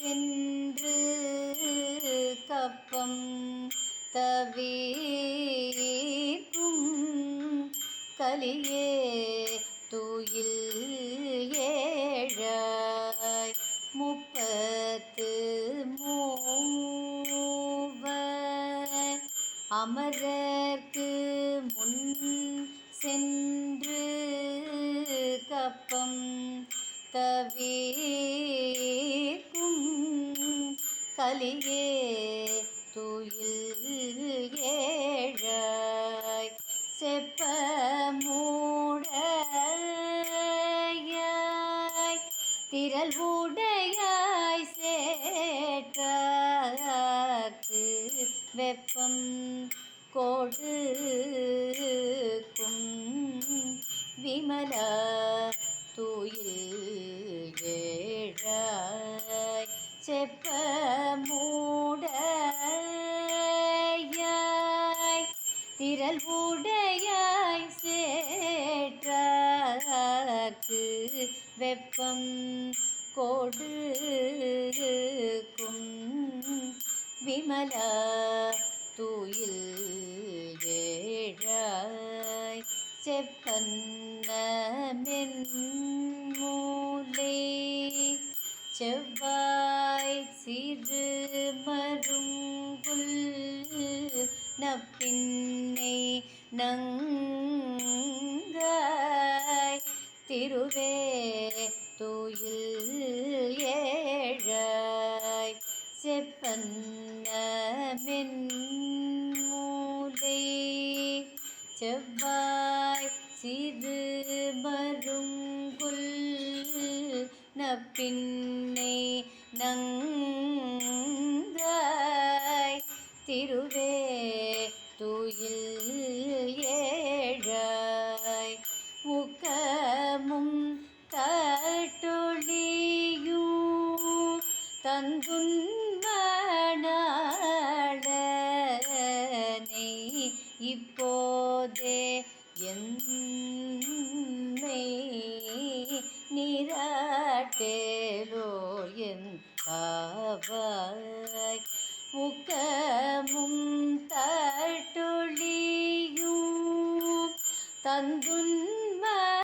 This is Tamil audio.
சென்று கப்பம் தவிர்க்கும் கலியே தூயில் ஏழாய் 33 அமரர்க்கு முன் சென்று கப்பம் தவிர்க்கும் கலியே தூயில் ஏழாய் செப்பமுடையாய் திரள் உடையாய் சேற்றார்க்கு வெப்பம் கொடுக்கும் விமலா தூயில் ஏழாய் செப்பமுடையாய் திரள் உடையாய் சேற்றார்க்கு வெப்பம் கொடுக்கும் விமலா தூயில் ஏழாய் செப்பன்ன மென்மூலை செவ்வாய் சிறு மருங்குல் நப்பின்னை நங்காய் திருவே தூயில் ஏழாய் செப்பன்ன மென்மூலை செவ்வாய் சிறு மருங்குல் நப்பின்னை நங்காய் திருவே தூயில் ஏழாய் ஊக்கமும் தட்டொழியும் தந்துன்மணாளனை இப்போதே என்னை நீராட்டேலோ என் ஆவாய் ஊக்கமும் தட்டொழியும் தந்துன்